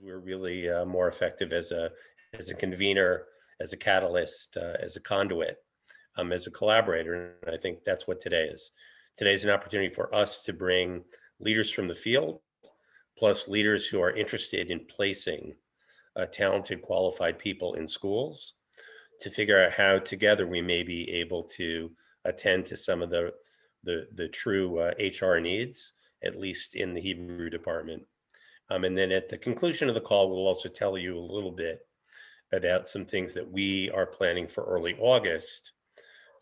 we're really more effective as a convener, as a catalyst, as a conduit, as a collaborator. And I think that's what today is. Today is an opportunity for us to bring leaders from the field, plus leaders who are interested in placing talented, qualified people in schools, to figure out how together we may be able to attend to some of the true HR needs, at least in the Hebrew department. And then at the conclusion of the call, we'll also tell you a little bit about some things that we are planning for early August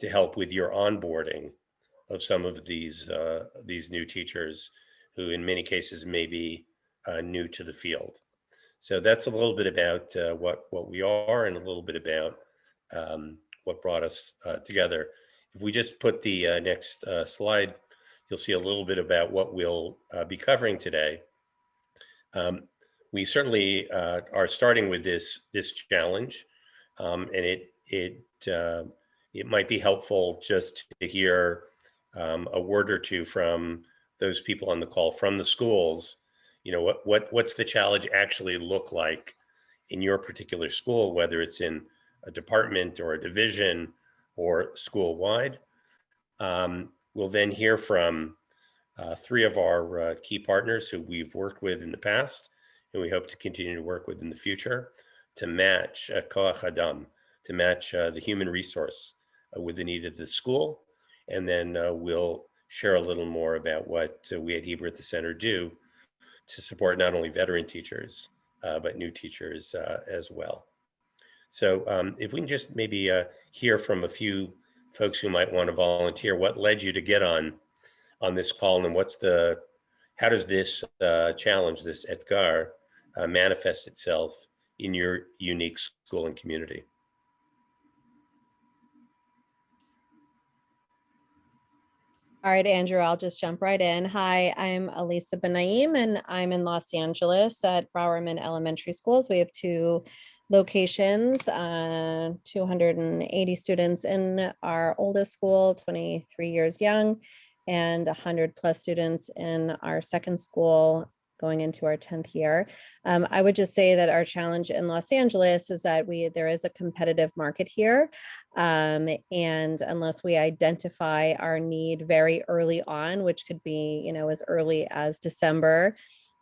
to help with your onboarding of some of these new teachers who in many cases may be new to the field. So that's a little bit about what we are and a little bit about what brought us together. If we just put the next slide, you'll see a little bit about what we'll be covering today. We certainly are starting with this challenge, and it might be helpful just to hear a word or two from those people on the call from the schools. You know, what's the challenge actually look like in your particular school, whether it's in a department or a division or school-wide. We'll then hear from three of our key partners who we've worked with in the past, and we hope to continue to work with in the future to match Koach Adam, to match the human resource with the need of the school. And then we'll share a little more about what we at Hebrew at the Center do to support not only veteran teachers, but new teachers as well. So if we can just maybe hear from a few folks who might want to volunteer, what led you to get on this call, and how does this challenge, this Etgar, manifest itself in your unique school and community? All right, Andrew, I'll just jump right in. Hi, I'm Elisa Benaim, and I'm in Los Angeles at Bowerman Elementary Schools. We have two locations, 280 students in our oldest school, 23 years young, and 100 plus students in our second school, going into our 10th year. I would just say that our challenge in Los Angeles is that there is a competitive market here. And unless we identify our need very early on, which could be, you know, as early as December,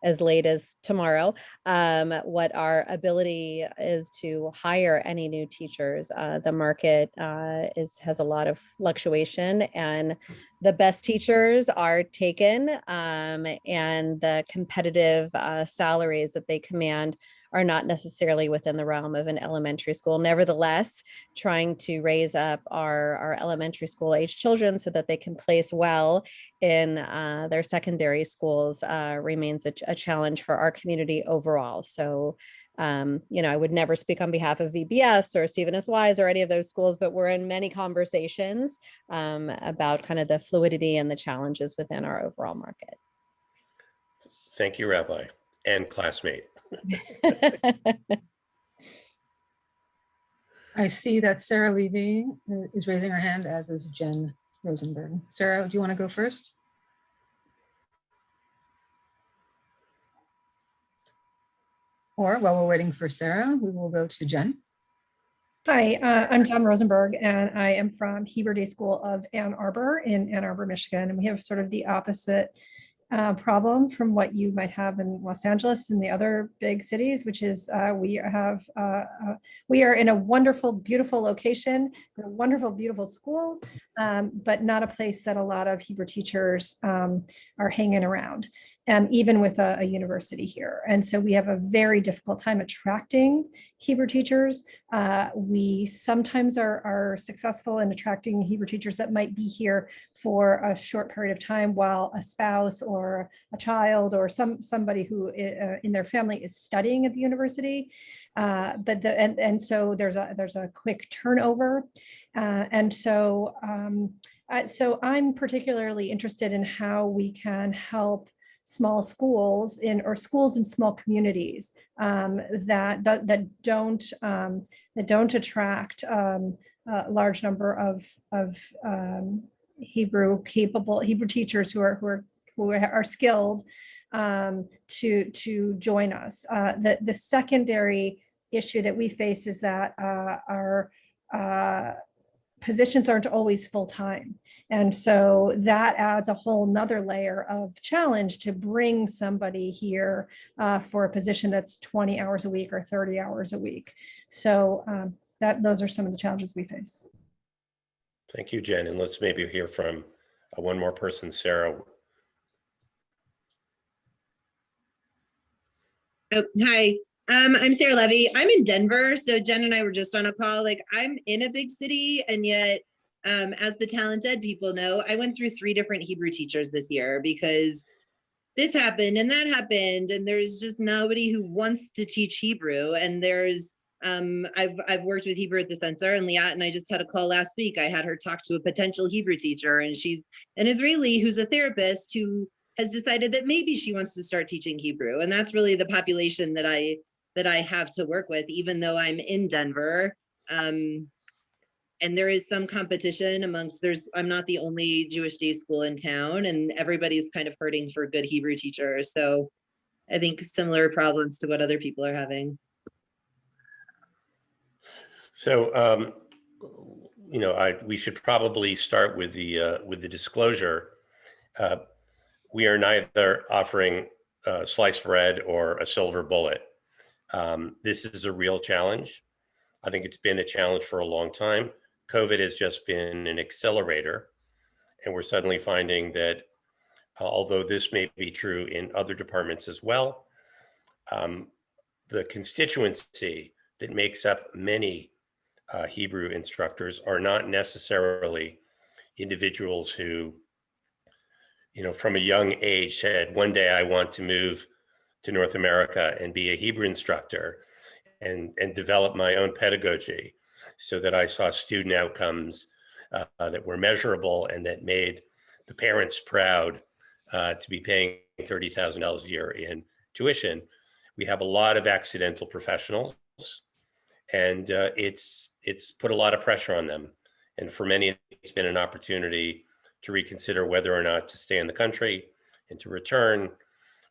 as late as tomorrow, what our ability is to hire any new teachers. The market has a lot of fluctuation, and the best teachers are taken, and the competitive salaries that they command are not necessarily within the realm of an elementary school. Nevertheless, trying to raise up our elementary school age children so that they can place well in their secondary schools remains a challenge for our community overall. So, you know, I would never speak on behalf of VBS or Stephen S. Wise or any of those schools, but we're in many conversations about kind of the fluidity and the challenges within our overall market. Thank you, Rabbi and classmate. I see that Sarah Levy is raising her hand, as is Jen Rosenberg. Sarah, do you want to go first? Or while we're waiting for Sarah, we will go to Jen. Hi, I'm Jen Rosenberg, and I am from Hebrew Day School of Ann Arbor in Ann Arbor, Michigan. And we have sort of the opposite problem from what you might have in Los Angeles and the other big cities, which is we are in a wonderful, beautiful location, a wonderful, beautiful school, but not a place that a lot of Hebrew teachers are hanging around, even with a university here. And so we have a very difficult time attracting Hebrew teachers. We sometimes are successful in attracting Hebrew teachers that might be here for a short period of time while a spouse or a child or somebody who in their family is studying at the university. So there's a quick turnover. So I'm particularly interested in how we can help small schools or schools in small communities that don't attract a large number of Hebrew teachers who are who are skilled to join us. The secondary issue that we face is that our positions aren't always full-time. And so that adds a whole nother layer of challenge to bring somebody here for a position that's 20 hours a week or 30 hours a week. So those are some of the challenges we face. Thank you, Jen. And let's maybe hear from one more person, Sarah. Oh, hi. I'm Sarah Levy. I'm in Denver. So Jen and I were just on a call. Like, I'm in a big city, and yet, as the Talent Ed people know, I went through 3 different Hebrew teachers this year because this happened and that happened, and there's just nobody who wants to teach Hebrew. And there's I've worked with Hebrew at the Center, and Liat and I just had a call last week. I had her talk to a potential Hebrew teacher, and she's an Israeli who's a therapist who has decided that maybe she wants to start teaching Hebrew. And that's really the population that I have to work with, even though I'm in Denver. And there is some competition I'm not the only Jewish day school in town, and everybody's kind of hurting for good Hebrew teachers. So I think similar problems to what other people are having. So, we should probably start with the disclosure. We are neither offering sliced bread or a silver bullet. This is a real challenge. I think it's been a challenge for a long time. COVID has just been an accelerator, and we're suddenly finding that although this may be true in other departments as well, the constituency that makes up many Hebrew instructors are not necessarily individuals who, from a young age said, one day I want to move to North America and be a Hebrew instructor and develop my own pedagogy so that I saw student outcomes that were measurable and that made the parents proud to be paying $30,000 a year in tuition. We have a lot of accidental professionals, and it's put a lot of pressure on them. And for many, it's been an opportunity to reconsider whether or not to stay in the country and to return.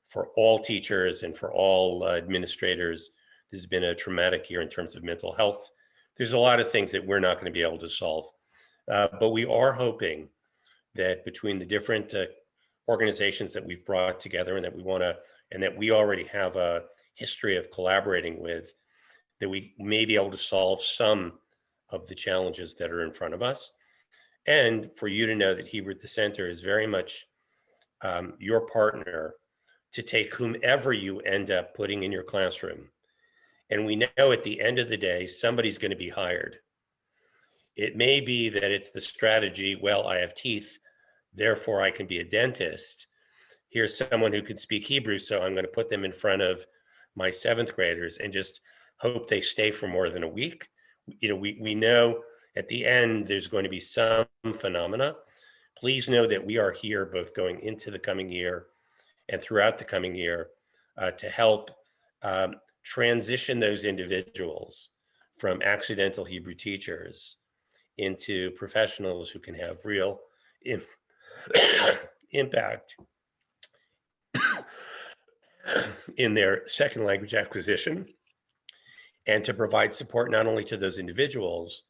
For all teachers and for all administrators, this has been a traumatic year in terms of mental health. There's a lot of things that we're not going to be able to solve. But we are hoping that between the different organizations that we've brought together and that we already have a history of collaborating with, that we may be able to solve some of the challenges that are in front of us. And for you to know that Hebrew at the Center is very much your partner to take whomever you end up putting in your classroom. And we know at the end of the day, somebody's going to be hired. It may be that it's the strategy, well, I have teeth, therefore I can be a dentist. Here's someone who can speak Hebrew, so I'm going to put them in front of my 7th graders and just hope they stay for more than a week. We know at the end there's going to be some phenomena. Please know that we are here both going into the coming year and throughout the coming year to help transition those individuals from accidental Hebrew teachers into professionals who can have real impact in their second language acquisition, and to provide support not only to those individuals,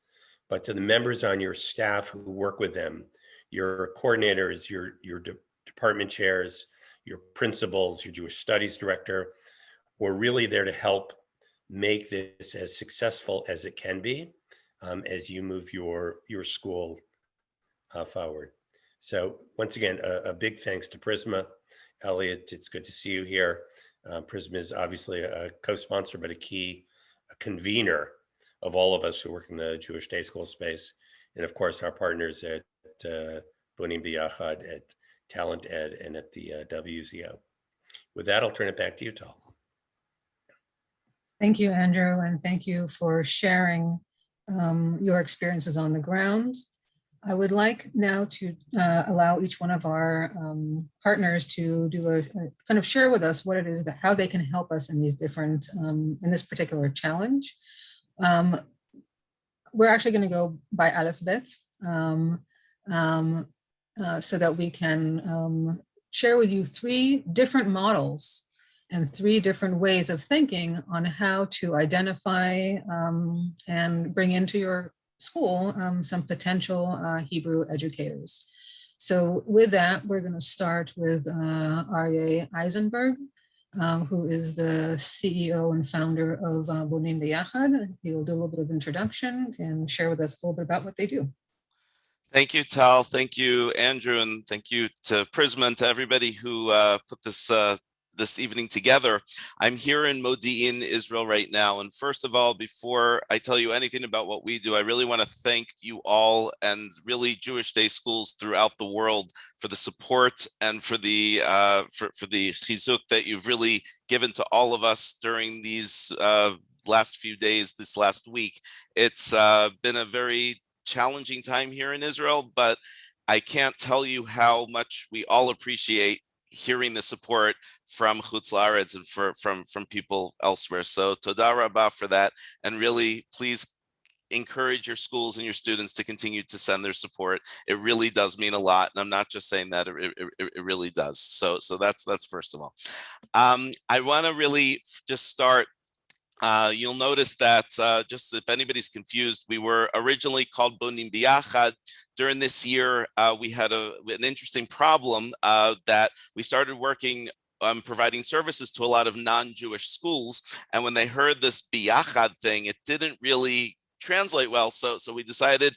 but to the members on your staff who work with them, your coordinators, your department chairs, your principals, your Jewish studies director. We're really there to help make this as successful as it can be as you move your school forward. So once again, a big thanks to Prisma. Elliot, it's good to see you here. Prisma is obviously a co-sponsor, but a convener of all of us who work in the Jewish day school space. And of course, our partners at Bonim B'Yachad, at Talent Ed, and at the WZO. With that, I'll turn it back to you, Tal. Thank you, Andrew, and thank you for sharing your experiences on the ground. I would like now to allow each one of our partners to do a kind of share with us what it is how they can help us in these different, in this particular challenge. We're actually going to go by alphabet so that we can share with you 3 different models and 3 different ways of thinking on how to identify and bring into your school some potential Hebrew educators. So with that, we're going to start with Aryeh Eisenberg, who is the CEO and founder of Bonim B'Yachad. He'll do a little bit of introduction and share with us a little bit about what they do. Thank you, Tal. Thank you, Andrew, and thank you to Prisma and to everybody who put this evening together. I'm here in Modi'in, Israel right now. And first of all, before I tell you anything about what we do, I really want to thank you all and really Jewish Day schools throughout the world for the support and for the chizuk that you've really given to all of us during these last few days, this last week. It's been a very challenging time here in Israel, but I can't tell you how much we all appreciate hearing the support from Chutz La'aretz and from people elsewhere. So toda rabah for that, and really please encourage your schools and your students to continue to send their support. It really does mean a lot, and I'm not just saying that; it really does. So that's first of all. I want to really just start. You'll notice that just if anybody's confused, we were originally called Bonim B'Yachad. During this year, we had an interesting problem that we started working providing services to a lot of non-Jewish schools. And when they heard this B'Yachad thing, it didn't really translate well. So we decided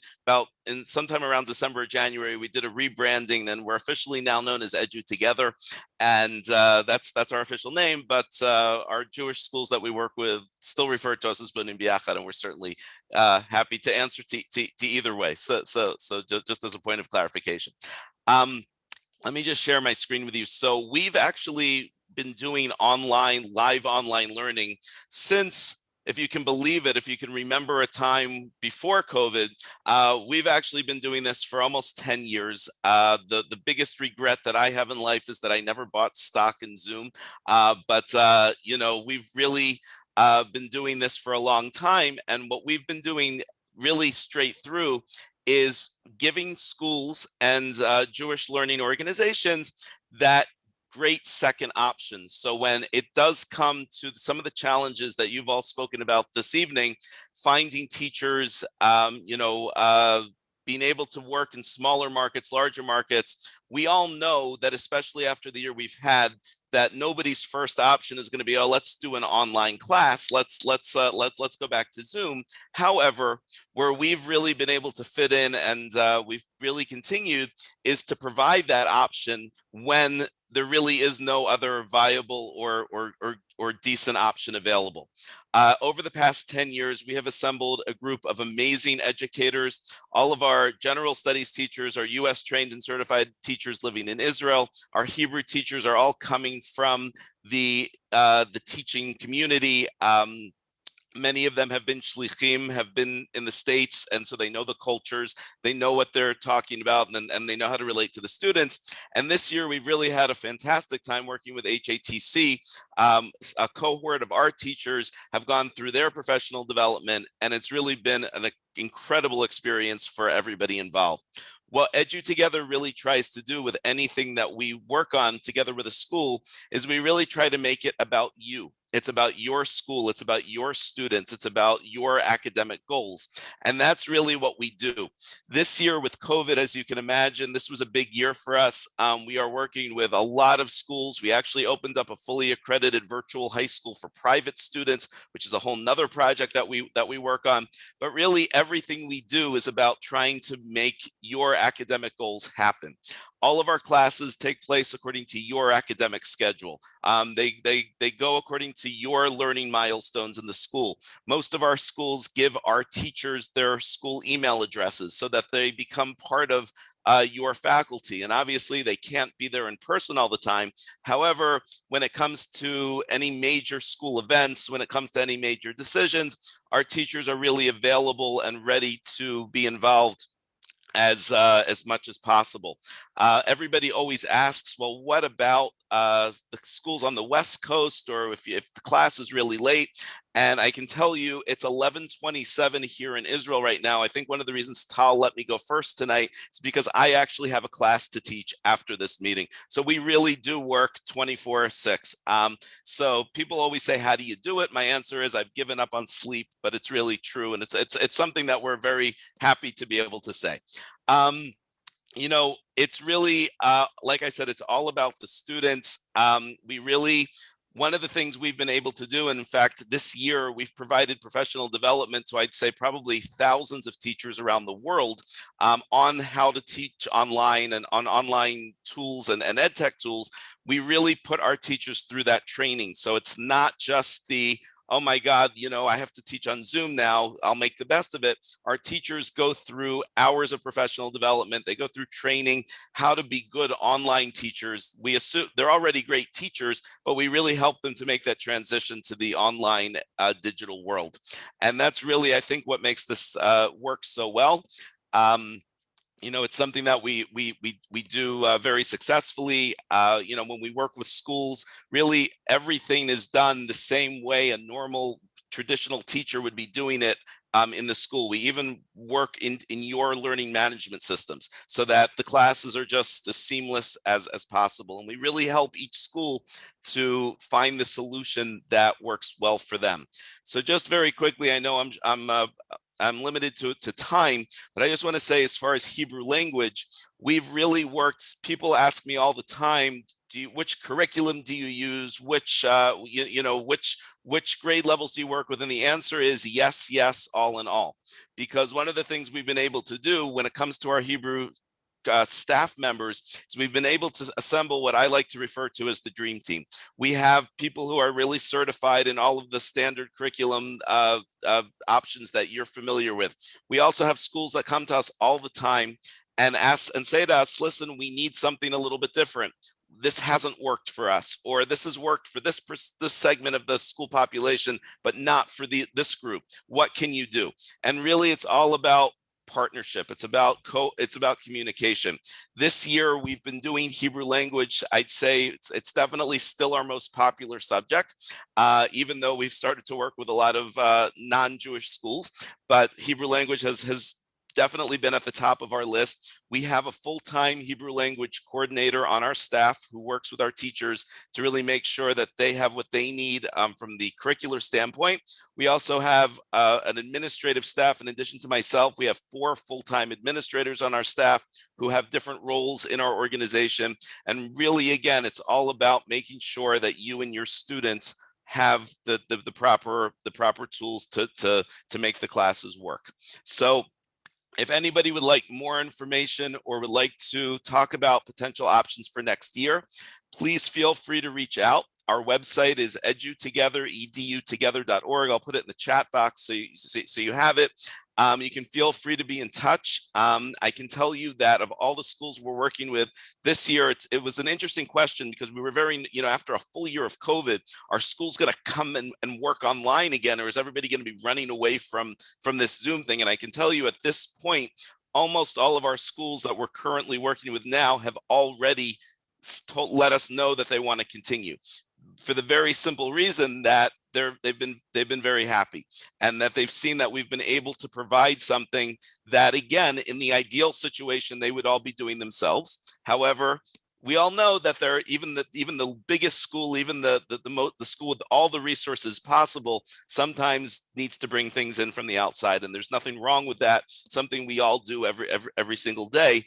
sometime around December or January, we did a rebranding, and we're officially now known as Edu Together. And that's our official name, but our Jewish schools that we work with still refer to us as Bonim B'Yachad, and we're certainly happy to answer to either way. So just as a point of clarification. Let me just share my screen with you. So we've actually been doing live online learning since, if you can believe it, if you can remember a time before COVID, we've actually been doing this for almost 10 years. The biggest regret that I have in life is that I never bought stock in Zoom. But we've really been doing this for a long time. And what we've been doing really straight through is giving schools and Jewish learning organizations that great second option. So when it does come to some of the challenges that you've all spoken about this evening, finding teachers, being able to work in smaller markets, larger markets, we all know that, especially after the year we've had, that nobody's first option is going to be, oh, let's do an online class. Let's go back to Zoom. However, where we've really been able to fit in, and we've really continued, is to provide that option when there really is no other viable or decent option available. Over the past 10 years, we have assembled a group of amazing educators. All of our general studies teachers are US trained and certified teachers living in Israel. Our Hebrew teachers are all coming from the teaching community. Many of them have been shlichim, have been in the States, and so they know the cultures, they know what they're talking about, and they know how to relate to the students. And this year, we've really had a fantastic time working with HATC. A cohort of our teachers have gone through their professional development, and it's really been an incredible experience for everybody involved. What Edu Together really tries to do with anything that we work on together with a school is we really try to make it about you. It's about your school. It's about your students. It's about your academic goals. And that's really what we do. This year with COVID, as you can imagine, this was a big year for us. We are working with a lot of schools. We actually opened up a fully accredited virtual high school for private students, which is a whole nother project that we work on. But really everything we do is about trying to make your academic goals happen. All of our classes take place according to your academic schedule. They go according to your learning milestones in the school. Most of our schools give our teachers their school email addresses so that they become part of your faculty. And obviously they can't be there in person all the time. However, when it comes to any major school events, when it comes to any major decisions, our teachers are really available and ready to be involved as much as possible. Everybody always asks, well, what about the schools on the West Coast, or if the class is really late. And I can tell you it's 11:27 here in Israel right now. I think one of the reasons Tal let me go first tonight is because I actually have a class to teach after this meeting. So we really do work 24/6. So people always say, how do you do it? My answer is I've given up on sleep, but it's really true. And it's something that we're very happy to be able to say. You know, it's really, like I said, it's all about the students. One of the things we've been able to do, and in fact, this year we've provided professional development to, I'd say, probably thousands of teachers around the world on how to teach online and on online tools and ed tech tools. We really put our teachers through that training. So it's not just the, oh my God, you know, I have to teach on Zoom now, I'll make the best of it. Our teachers go through hours of professional development. They go through training how to be good online teachers. We assume they're already great teachers, but we really help them to make that transition to the online digital world. And that's really, I think, what makes this work so well. You know, it's something that we do very successfully. You know, when we work with schools, really everything is done the same way a normal traditional teacher would be doing it in the school. We even work in your learning management systems so that the classes are just as seamless as possible. And we really help each school to find the solution that works well for them. So just very quickly, I know I'm limited to time, but I just want to say, as far as Hebrew language, we've really worked. People ask me all the time, which curriculum do you use? Which grade levels do you work with? And the answer is yes, all in all. Because one of the things we've been able to do when it comes to our Hebrew staff members is we've been able to assemble what I like to refer to as the dream team. We have people who are really certified in all of the standard curriculum options that you're familiar with. We also have schools that come to us all the time and ask and say to us, listen, we need something a little bit different. This hasn't worked for us, or this has worked for this segment of the school population, but not for this group. What can you do? And really, it's all about partnership. It's about communication. This year we've been doing Hebrew language. I'd say it's definitely still our most popular subject, even though we've started to work with a lot of non-Jewish schools. But Hebrew language has definitely been at the top of our list. We have a full-time Hebrew language coordinator on our staff who works with our teachers to really make sure that they have what they need from the curricular standpoint. We also have an administrative staff. In addition to myself, we have 4 full-time administrators on our staff who have different roles in our organization. And really, again, it's all about making sure that you and your students have the proper tools to make the classes work. So if anybody would like more information or would like to talk about potential options for next year, please feel free to reach out. Our website is edutogether.org. I'll put it in the chat box so you have it. You can feel free to be in touch. I can tell you that of all the schools we're working with this year, it was an interesting question because we were very, after a full year of COVID, are schools going to come and work online again, or is everybody going to be running away from this Zoom thing? And I can tell you at this point, almost all of our schools that we're currently working with now have already let us know that they want to continue, for the very simple reason that they've been very happy, and that they've seen that we've been able to provide something that, again, in the ideal situation, they would all be doing themselves. However, we all know that even the biggest school, even the school with all the resources possible, sometimes needs to bring things in from the outside, and there's nothing wrong with that. Something we all do every single day,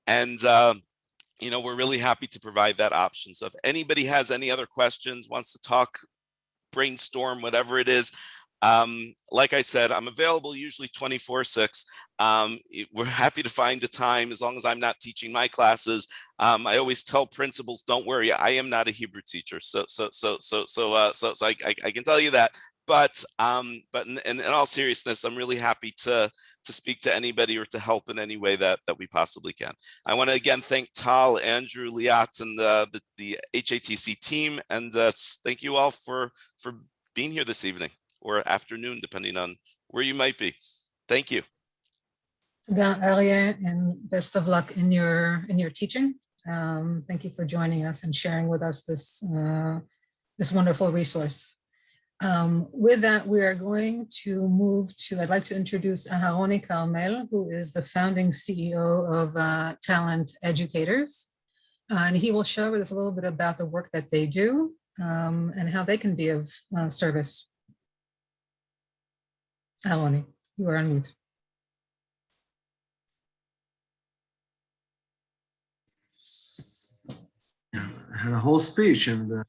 and we're really happy to provide that option. So if anybody has any other questions, wants to talk, brainstorm, whatever it is, like I said, I'm available usually 24/6. We're happy to find a time as long as I'm not teaching my classes. I always tell principals, don't worry, I am not a Hebrew teacher. So I can tell you that. But in all seriousness, I'm really happy to speak to anybody or to help in any way that we possibly can. I want to again thank Tal, Andrew, Liat, and the HATC team, and thank you all for being here this evening or afternoon, depending on where you might be. Thank you. Aryeh, and best of luck in your teaching. Thank you for joining us and sharing with us this, this wonderful resource. With that, we are going to move to, I'd like to introduce Aharoni Carmel, who is the founding CEO of Talent Educators. And he will share with us a little bit about the work that they do and how they can be of service. Aharoni, you are on mute. Yeah, I had a whole speech, and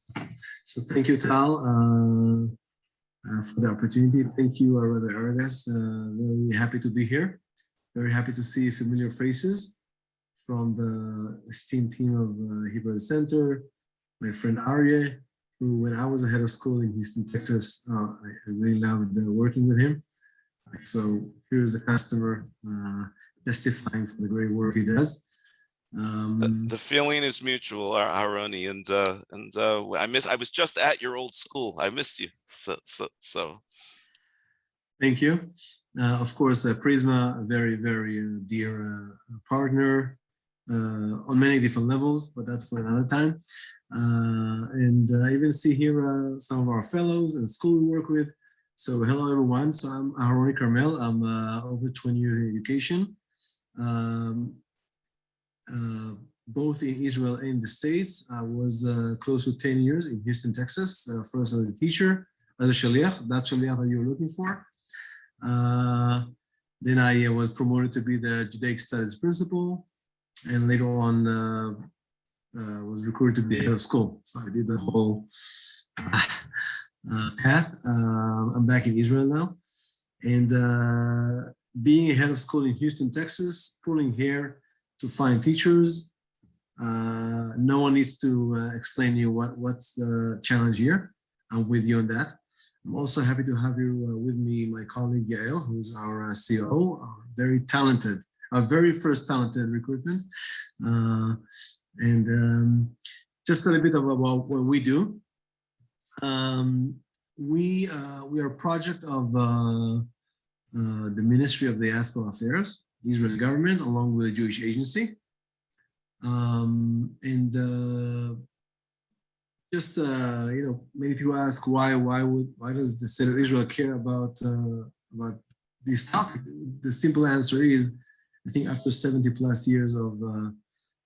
so thank you, Tal, for the opportunity. Thank you, Rabbi Erdes. Very happy to be here. Very happy to see familiar faces from the esteemed team of Hebrew Center. My friend Aryeh, who, when I was a head of school in Houston, Texas, I really loved working with him. So here's a customer testifying for the great work he does. The feeling is mutual, Aharoni, and I was just at your old school. I missed you. So. Thank you. Of course, Prisma, a very, very dear partner on many different levels, but that's for another time. And I even see here some of our fellows and school we work with. So hello, everyone. So I'm Aharoni Carmel. I'm over 20 years in education. Both in Israel and the States. I was close to 10 years in Houston, Texas, first as a teacher, as a shaliach, that shaliach that you were looking for. Then I was promoted to be the Judaic Studies principal, and later on was recruited to be head of school. So I did the whole path. I'm back in Israel now. And being a head of school in Houston, Texas, pulling hair to find teachers. No one needs to explain to you what's the challenge here. I'm with you on that. I'm also happy to have you with me, my colleague Yael, who's our COO, very talented, our very first talented recruitment. Just a little bit about what we do. We are a project of the Ministry of Diaspora Affairs, Israeli government, along with the Jewish Agency. Many people ask why does the State of Israel care about this topic? The simple answer is, I think after 70 plus years of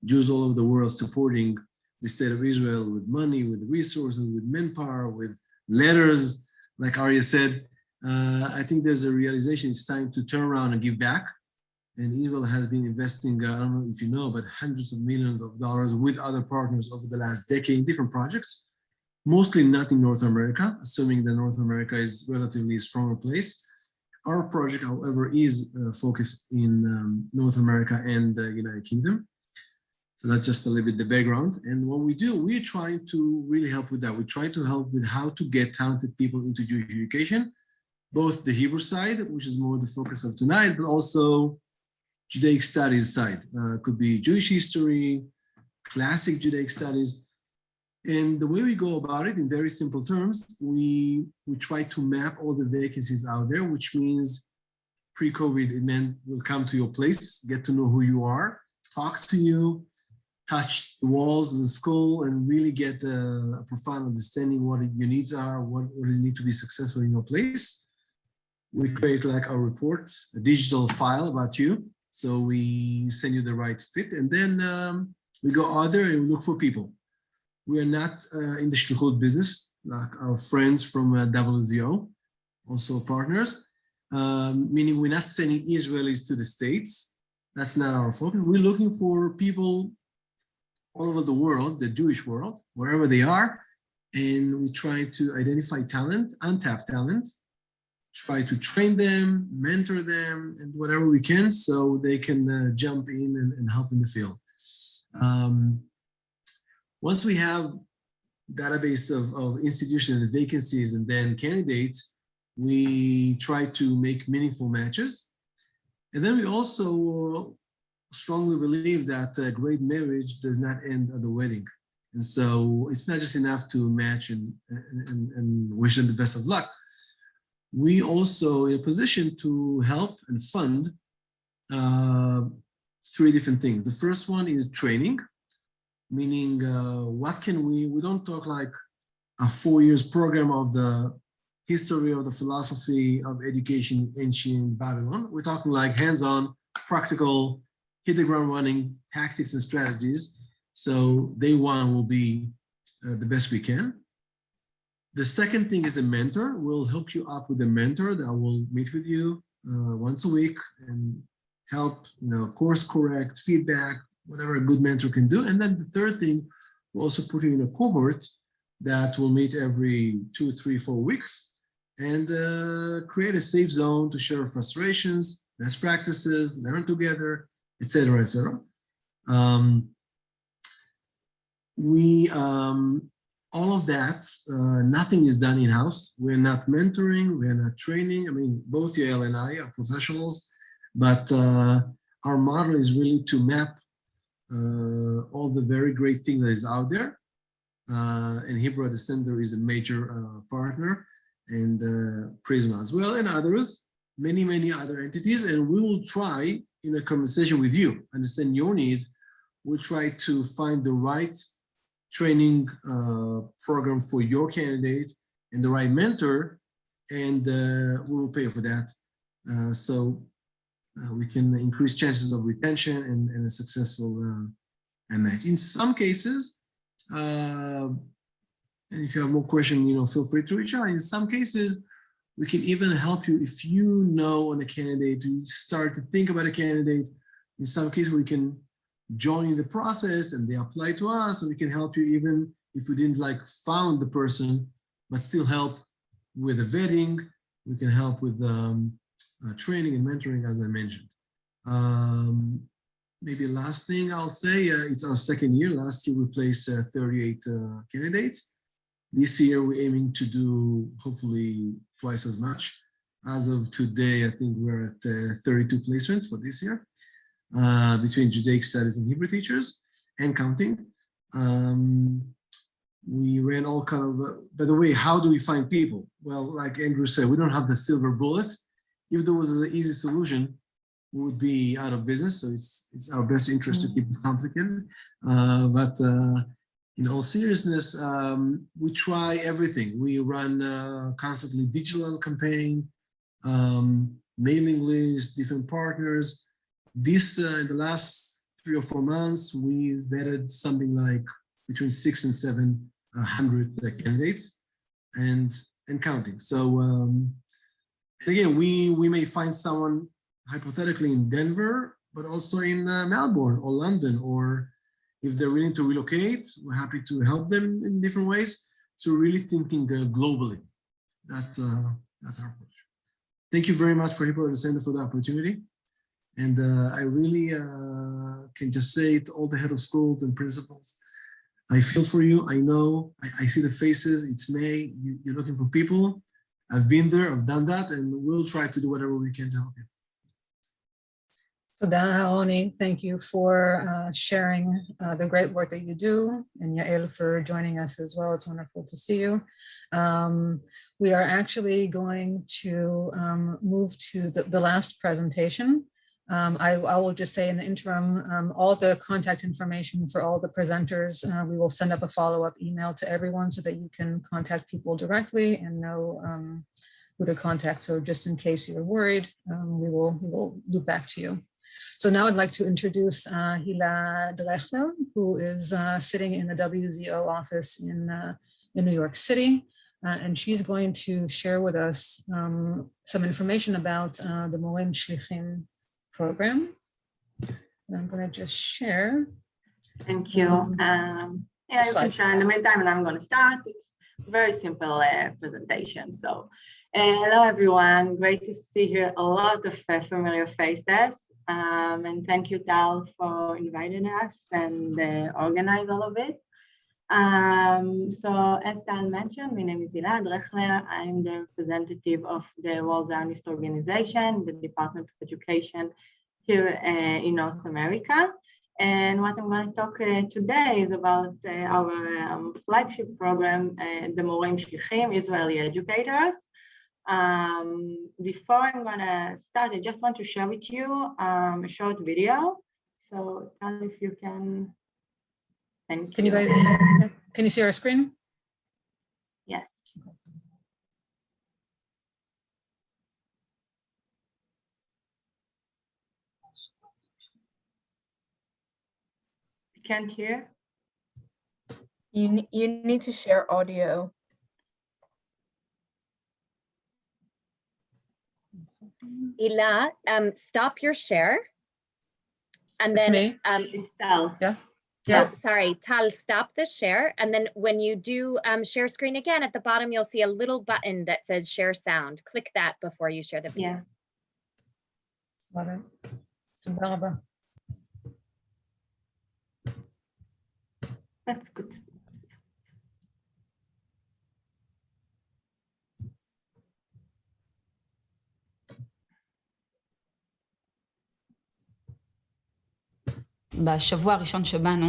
Jews all over the world supporting the State of Israel with money, with resources, with manpower, with letters, like Aryeh said, I think there's a realization it's time to turn around and give back. And Israel has been investing, I don't know if you know, but hundreds of millions of dollars with other partners over the last decade in different projects, mostly not in North America, assuming that North America is relatively a stronger place. Our project, however, is focused in North America and the United Kingdom. So that's just a little bit the background. And what we do, we're trying to really help with that. We try to help with how to get talented people into Jewish education, both the Hebrew side, which is more the focus of tonight, but also Judaic studies side. Could be Jewish history, classic Judaic studies. And the way we go about it in very simple terms, we try to map all the vacancies out there, which means pre-COVID, it meant we'll come to your place, get to know who you are, talk to you, touch the walls of the school, and really get a profound understanding what your needs are, what does need to be successful in your place. We create like a report, a digital file about you. So we send you the right fit, and then we go out there and we look for people. We are not in the shlichut business, like our friends from WZO, also partners, meaning we're not sending Israelis to the States. That's not our focus. We're looking for people all over the world, the Jewish world, wherever they are, and we try to identify talent, untapped talent, try to train them, mentor them, and whatever we can so they can jump in and help in the field. Once we have database of institutions and vacancies and then candidates, we try to make meaningful matches. And then we also strongly believe that a great marriage does not end at the wedding. And so it's not just enough to match and wish them the best of luck. We also in a position to help and fund three different things. The first one is training. meaning what can we don't talk like a 4 years program of the history of the philosophy of education in ancient Babylon. We're talking like hands-on, practical, hit the ground running tactics and strategies. So day one will be the best we can. The second thing is a mentor. We'll hook you up with a mentor that will meet with you once a week and help, course correct, feedback, whatever a good mentor can do. And then the third thing, we'll also put you in a cohort that will meet every 2, 3, 4 weeks and create a safe zone to share frustrations, best practices, learn together, etc., etc. All of that, nothing is done in-house. We're not mentoring, we're not training. I mean, both Yael and I are professionals, but our model is really to map all the very great things that is out there. And Hebrew at the Center is a major partner, and Prisma as well, and others, many other entities. And we will try, in a conversation with you, understand your needs. We'll try to find the right training program for your candidate and the right mentor, and we will pay for that. So we can increase chances of retention and a successful match. In some cases, and if you have more questions, feel free to reach out. In some cases, we can even help you if you know on a candidate, you start to think about a candidate. In some cases, we can join the process and they apply to us, and we can help you even if we didn't found the person, but still help with the vetting. We can help with training and mentoring, as I mentioned. Maybe last thing I'll say, it's our second year. Last year we placed 38 candidates. This year we're aiming to do hopefully twice as much. As of today, I think we're at 32 placements for this year. Between Judaic studies and Hebrew teachers and counting. We ran all kind of, by the way, how do we find people? Well, like Andrew said, we don't have the silver bullet. If there was an easy solution, we would be out of business. So it's our best interest to keep it complicated. But in all seriousness, we try everything. We run constantly digital campaign, mailing lists, different partners. This, in the last 3 or 4 months, we vetted something like between 600 and 700 candidates and counting. So again, we may find someone hypothetically in Denver, but also in Melbourne or London, or if they're willing to relocate, we're happy to help them in different ways. So really thinking globally. That's our approach. Thank you very much for Hebrew at the Center for the opportunity. And I really can just say to all the head of schools and principals, I feel for you. I know, I see the faces. It's May. You're looking for people. I've been there. I've done that. And we'll try to do whatever we can to help you. So Dana Haoni, thank you for sharing the great work that you do, and Yael for joining us as well. It's wonderful to see you. We are actually going to move to the last presentation. I will just say in the interim, all the contact information for all the presenters, we will send up a follow-up email to everyone so that you can contact people directly and know who to contact. So just in case you're worried, we will loop back to you. So now I'd like to introduce Hila Drechler, who is sitting in the WZO office in New York City. And she's going to share with us some information about the Morim Shlichim program. And I'm going to just share. Thank you. Yeah, you can share in the meantime, and I'm going to start. It's a very simple presentation. So hello, everyone. Great to see here a lot of familiar faces. And thank you, Tal, for inviting us and organize all of it. So as Tal mentioned, my name is Hila Drechler. I'm the representative of the World Zionist Organization, the Department of Education here in North America. And what I'm going to talk today is about our flagship program, the Morim Shlichim, Israeli Educators. Before I'm going to start, I just want to share with you a short video. So Tal, if you can Thank Can you you. guys, can you see our screen? Yes. Can't hear. You need to share audio. Ila, stop your share. And It's then, me. It's Tal. Yeah. oh, sorry, Tal, stop the share. And then when you do share screen again, at the bottom, you'll see a little button that says share sound. Click that before you share the video. Yeah. Love it. תודה רבה. That's good. בשבוע הראשון שבאנו,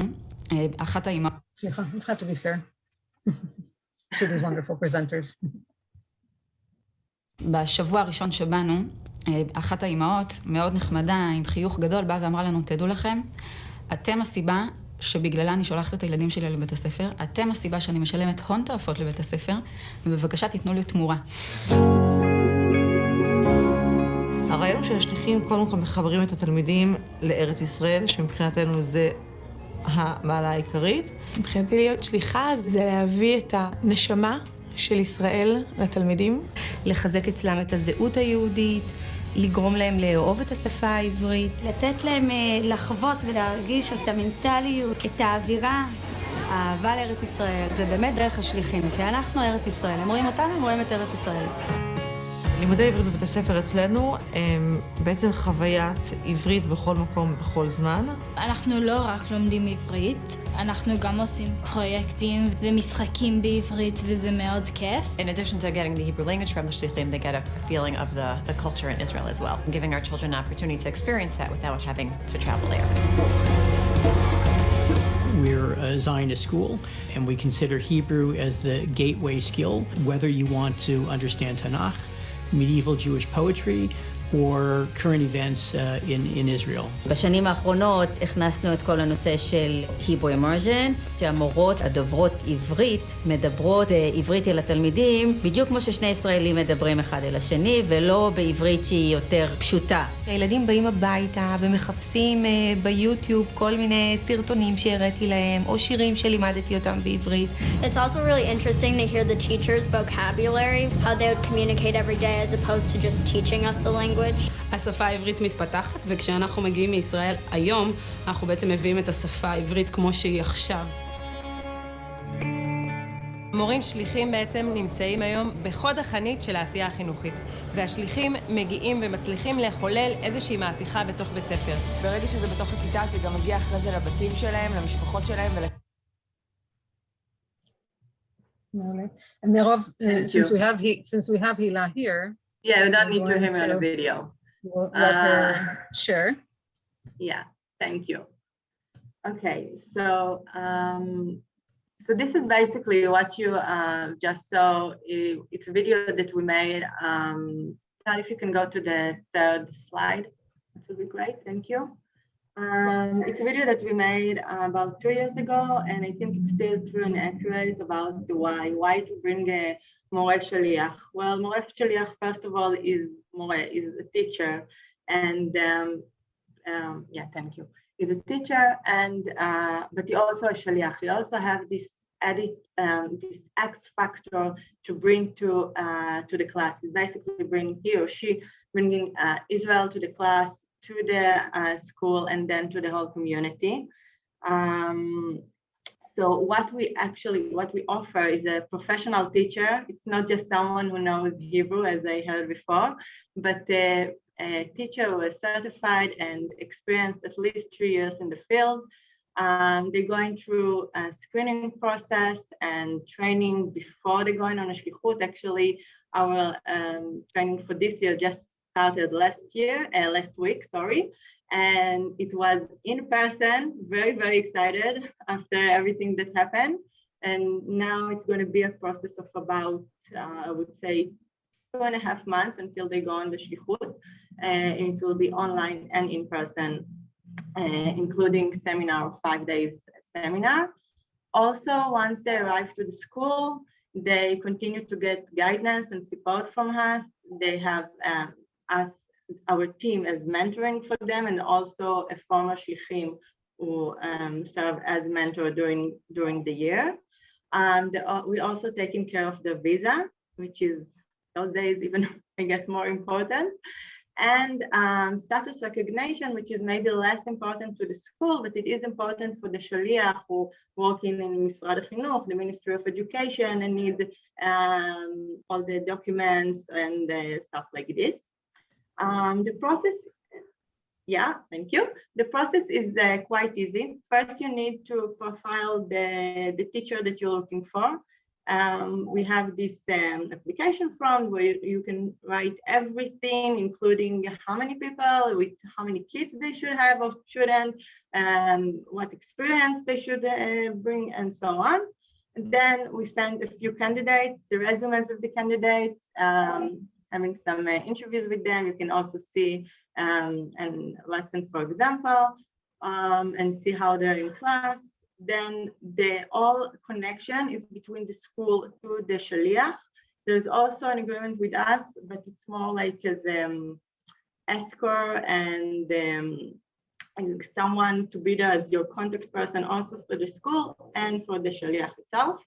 אחת האימהות... סליחה, it's have to be fair to these wonderful presenters. בשבוע הראשון שבאנו, אחת האימהות, מאוד נחמדה, עם חיוך גדול, באה ואמרה לנו, תדעו לכם, אתם הסיבה שבגללה אני שולחת את הילדים שלי לבית הספר, אתם הסיבה שאני משלמת הון תועפות לבית הספר, ובבקשה תיתנו לי תמורה. הרעיון הוא שהשליחים קודם כל מחברים את התלמידים לארץ ישראל, שמבחינתנו זה המעלה העיקרית. מבחינתי להיות שליחה זה להביא את הנשמה של ישראל לתלמידים. לחזק אצלם את הזהות היהודית, לגרום להם לאהוב את השפה העברית. לתת להם לחוות ולהרגיש את המנטליות, את האווירה. אהבה לארץ ישראל, זה באמת דרך השליחים, כי אנחנו ארץ ישראל. הם רואים אותנו, הם רואים את ארץ ישראל. לימודי עברית בבית הספר אצלנו הם בעצם חוויית עברית בכל מקום, בכל זמן. אנחנו לא רק לומדים עברית, אנחנו גם עושים פרויקטים ומשחקים בעברית, וזה מאוד כיף. In addition to getting the Hebrew language from the shlichim, they get a feeling of the culture in Israel as well, giving our children an opportunity to experience that without having to travel there. We're a Zionist school, and we consider Hebrew as the gateway skill, whether you want to understand Tanakh, medieval Jewish poetry, or current events in Israel. בשנים האחרונות הכנסנו את כל הנושא של Hebrew immersion, שהמורות הדוברות עברית מדברות עברית אל התלמידים, בדיוק כמו ששני ישראלים מדברים אחד אל השני, ולא בעברית שהיא יותר פשוטה. הילדים באים הביתה ומחפשים ביוטיוב כל מיני סרטונים שהראיתי להם, או שירים שלימדתי אותם בעברית. It's also really interesting to hear the teachers' vocabulary, how they would communicate every day as opposed to just teaching us the language. השפה העברית מתפתחת, וכשאנחנו מגיעים מישראל היום, אנחנו בעצם מביאים את השפה העברית כמו שהיא עכשיו. מורים שליחים בעצם נמצאים היום בחוד החנית של העשייה החינוכית, והשליחים מגיעים ומצליחים לחולל איזושהי מהפכה בתוך בית ספר. ברגע שזה בתוך הכיתה, זה גם מגיע אחרי זה לבתים שלהם, למשפחות שלהם And Mirov, since we have Hila here, yeah, we don't need to hear me on a video. We'll let her share. Yeah, thank you. Okay, so so this is basically what you just saw. It's a video that we made. If you can go to the third slide, that would be great. Thank you. It's a video that we made about 2 years ago, and I think it's still true and accurate about the why to bring a Moreh Shaliach. Well, Moreh Shaliach, first of all, is a teacher, and yeah, thank you. He's a teacher, and but he also a Shaliach. He also have this added this X factor to bring to the class. It's basically bringing he or she bringing Israel to the class, to the school, and then to the whole community. So what we offer is a professional teacher. It's not just someone who knows Hebrew, as I heard before, but a teacher who is certified and experienced at least 3 years in the field. They're going through a screening process and training before they're going on a shlichut. Actually, our training for this year just started last week, sorry. And it was in person, very, very excited after everything that happened. And now it's going to be a process of about, I would say, 2.5 months until they go on the shlichut. And it will be online and in person, including seminar, 5 days seminar. Also, once they arrive to the school, they continue to get guidance and support from us. They have us, our team, as mentoring for them, and also a former shlichim who serve as mentor during the year. We also taking care of the visa, which is those days even, I guess, more important. And status recognition, which is maybe less important to the school, but it is important for the shaliach who working in Misrad HaChinuch, the Ministry of Education, and need all the documents and stuff like this. The process, yeah, thank you. The process is quite easy. First, you need to profile the teacher that you're looking for. We have this application form where you can write everything, including how many people, with how many kids they should have or shouldn't, what experience they should bring, and so on. And then we send a few candidates, the resumes of the candidates, having some interviews with them. You can also see and lesson, for example, and see how they're in class. Then the all connection is between the school to the shaliach. There's also an agreement with us, but it's more like as escort and someone to be there as your contact person also for the school and for the shaliach itself.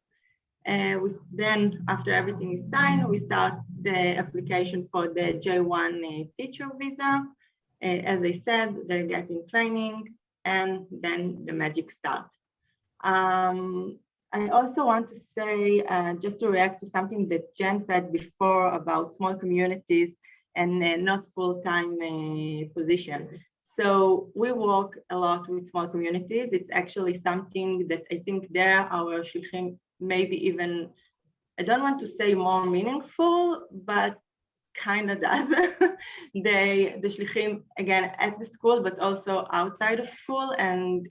Then after everything is signed, we start the application for the J1 teacher visa. As I said, they're getting training, and then the magic starts. I also want to say, just to react to something that Jen said before about small communities and not full-time position. So we work a lot with small communities. It's actually something that I think there our shlichim maybe even, I don't want to say more meaningful, but kind of does. The shlichim, again, at the school, but also outside of school, and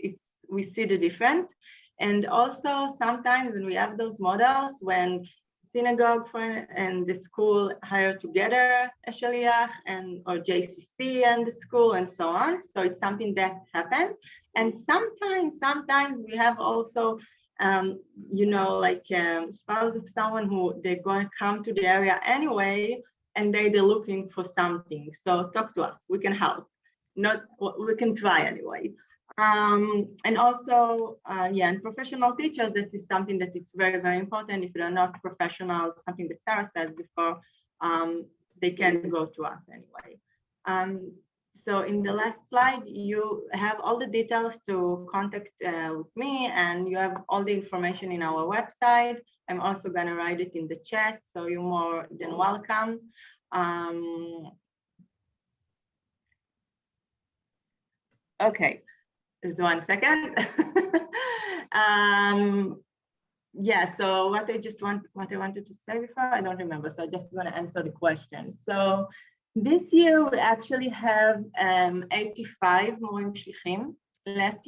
we see the difference. And also sometimes when we have those models, when synagogue and the school hire together a shaliach, or JCC and the school and so on. So it's something that happened. And sometimes we have also, like spouse of someone who they're going to come to the area anyway, and they're looking for something. So talk to us, we can help. We can try anyway. And also, and professional teachers, that is something that it's very, very important. If they're not professional, something that Sarah said before, they can go to us anyway. So in the last slide, you have all the details to contact with me, and you have all the information in our website. I'm also gonna write it in the chat, so you're more than welcome. Okay. Just 1 second. So what I wanted to say before, I don't remember. So I just want to answer the question. So this year we actually have 85 Morim Shlichim. Last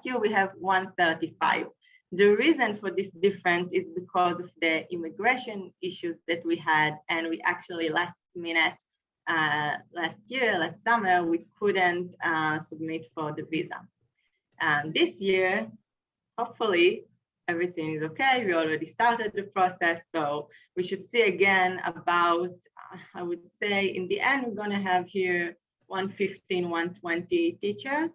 year we have 135. The reason for this difference is because of the immigration issues that we had, and we actually last minute, last summer, we couldn't submit for the visa. This year, hopefully, everything is okay. We already started the process, so we should see again about, I would say, in the end, we're going to have here 115, 120 teachers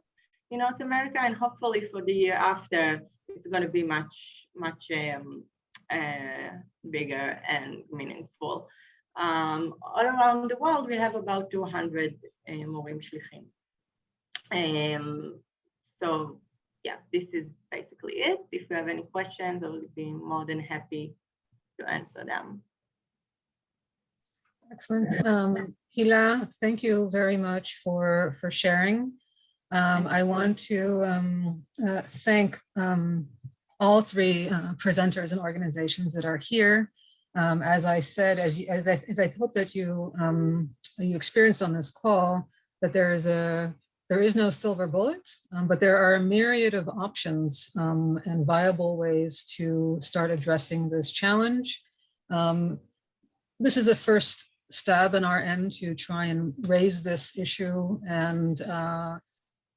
in North America, and hopefully for the year after, it's going to be much bigger and meaningful. All around the world, we have about 200 Morim Shlichim. So yeah, this is basically it. If you have any questions, I will be more than happy to answer them. Excellent. Hila, thank you very much for sharing. I want to thank all three presenters and organizations that are here. As I said, as I hope that you experienced on this call, that there is no silver bullet, but there are a myriad of options and viable ways to start addressing this challenge. This is a first stab on our end to try and raise this issue and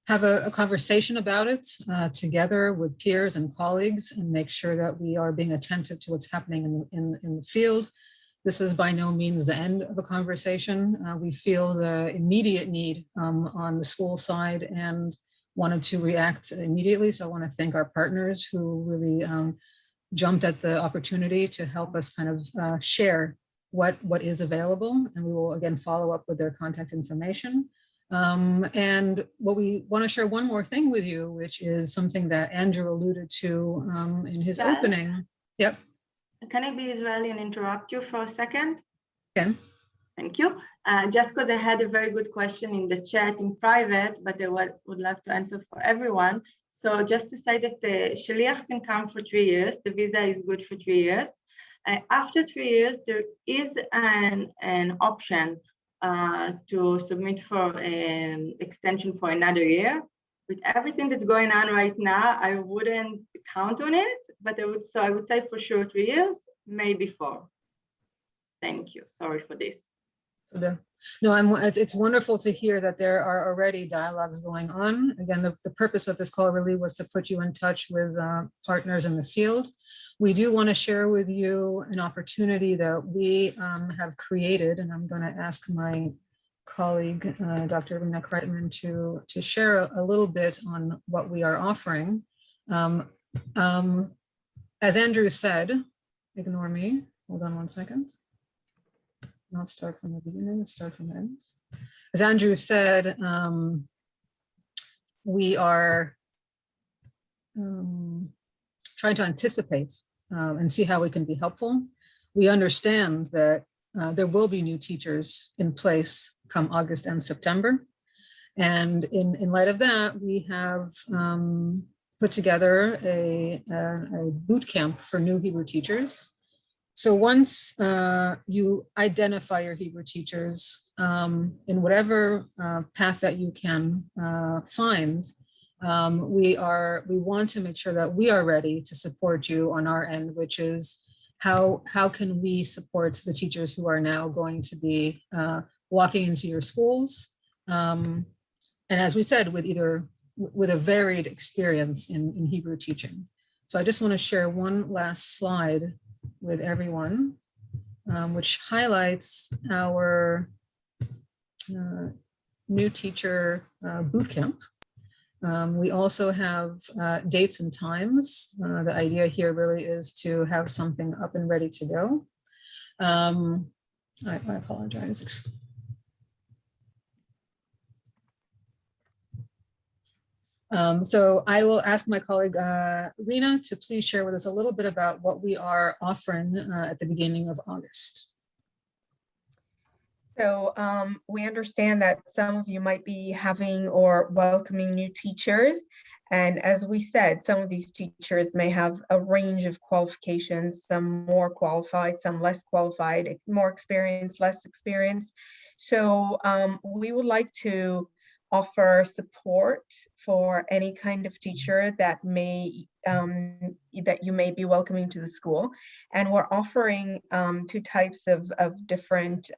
have a conversation about it together with peers and colleagues and make sure that we are being attentive to what's happening in the field. This is by no means the end of a conversation. We feel the immediate need on the school side and wanted to react immediately. So I want to thank our partners who really jumped at the opportunity to help us kind of share what is available. And we will again follow up with their contact information. And what we want to share one more thing with you, which is something that Andrew alluded to in his opening. Yep. Can I be Israeli and interrupt you for a second? Can. Thank you. Just because I had a very good question in the chat in private, but I would love to answer for everyone. So just to say that the Shaliach can come for 3 years. The visa is good for 3 years. After 3 years, there is an option to submit for an extension for another year. With everything that's going on right now, I wouldn't count on it, but I would say for sure 3 years, maybe 4. Thank you. Sorry for this. No, it's wonderful to hear that there are already dialogues going on. Again, the purpose of this call really was to put you in touch with partners in the field. We do want to share with you an opportunity that we have created, and I'm going to ask my colleague, Dr. Rina Kreitman, to share a little bit on what we are offering. As Andrew said, ignore me, hold on one second. Not start from the beginning, start from the end. As Andrew said, we are trying to anticipate and see how we can be helpful. We understand that there will be new teachers in place come August and September. And in light of that, we have put together a boot camp for new Hebrew teachers. So once you identify your Hebrew teachers in whatever path that you can find, we want to make sure that we are ready to support you on our end, which is how can we support the teachers who are now going to be walking into your schools, and as we said, with a varied experience in Hebrew teaching. So I just want to share one last slide with everyone, which highlights our new teacher boot camp. We also have dates and times. The idea here really is to have something up and ready to go. I apologize. So I will ask my colleague Rina to please share with us a little bit about what we are offering at the beginning of August. So we understand that some of you might be having or welcoming new teachers. And as we said, some of these teachers may have a range of qualifications, some more qualified, some less qualified, more experienced, less experienced. So we would like to offer support for any kind of teacher that you may be welcoming to the school. And we're offering 2 types of different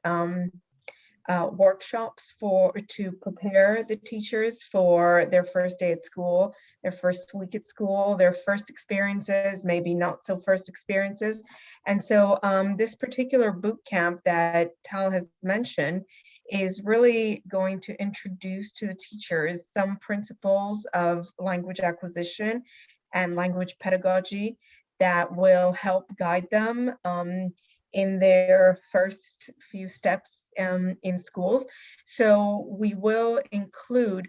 workshops to prepare the teachers for their first day at school, their first week at school, their first experiences, maybe not so first experiences. And so this particular boot camp that Tal has mentioned is really going to introduce to the teachers some principles of language acquisition and language pedagogy that will help guide them in their first few steps in schools. So we will include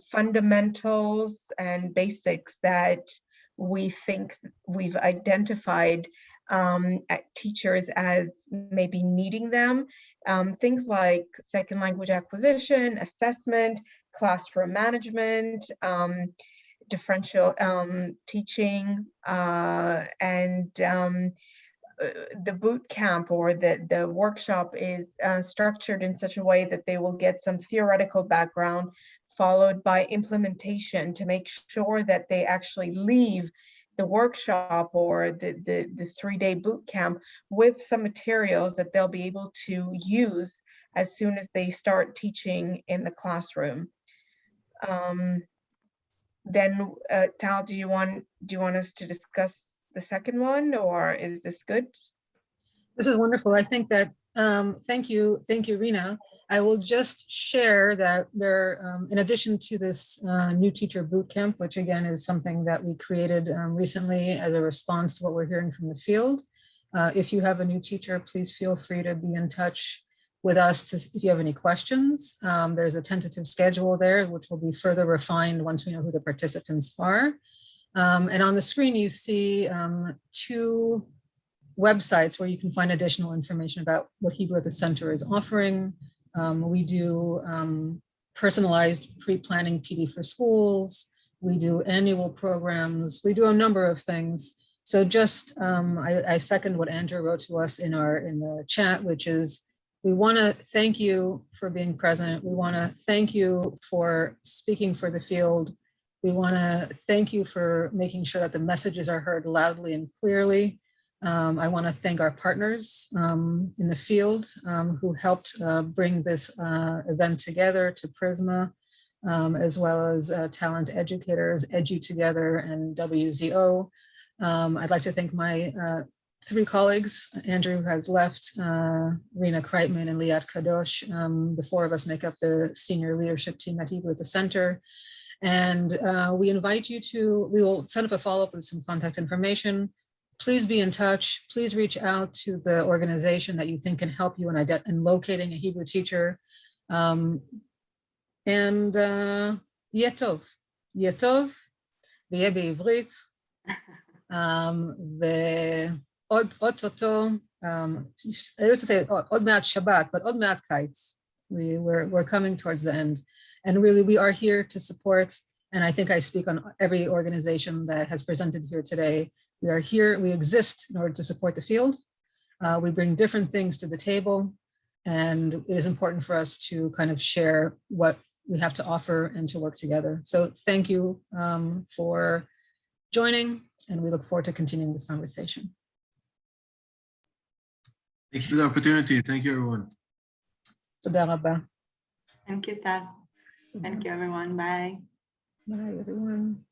fundamentals and basics that we think we've identified teachers as maybe needing them. Things like second language acquisition, assessment, classroom management, differential teaching, and the boot camp or the workshop is structured in such a way that they will get some theoretical background followed by implementation to make sure that they actually leave the workshop or the 3-day boot camp with some materials that they'll be able to use as soon as they start teaching in the classroom. Then Tal, do you want us to discuss the second one, or is this good? This is wonderful. I think that, thank you, Rena. I will just share that there, in addition to this new teacher boot camp, which again is something that we created recently as a response to what we're hearing from the field. If you have a new teacher, please feel free to be in touch with us if you have any questions. There's a tentative schedule there, which will be further refined once we know who the participants are. And on the screen, you see 2 websites where you can find additional information about what Hebrew at the Center is offering. We do personalized pre-planning PD for schools. We do annual programs. We do a number of things. So just, I second what Andrew wrote to us in the chat, which is, we want to thank you for being present. We want to thank you for speaking for the field. We want to thank you for making sure that the messages are heard loudly and clearly. I want to thank our partners in the field who helped bring this event together, to Prisma, as well as Talent Educators, EduTogether, and WZO. I'd like to thank my 3 colleagues. Andrew has left, Rena Kreitman and Liat Kadosh. The 4 of us make up the senior leadership team at Hebrew at the Center. And we invite you we will set up a follow-up with some contact information. Please be in touch. Please reach out to the organization that you think can help you in locating a Hebrew teacher. And yeh tov, ויהיה בעברית. ואוטוטו, I used to say עוד מעט שבת, but עוד מעט קיץ. We're coming towards the end. And really, we are here to support, and I think I speak on every organization that has presented here today. We are here, we exist in order to support the field. We bring different things to the table, and it is important for us to kind of share what we have to offer and to work together. So thank you for joining, and we look forward to continuing this conversation. Thank you for the opportunity. Thank you, everyone. תודה רבה. Thank you, Tal. Thank you, everyone. Bye. Bye, everyone.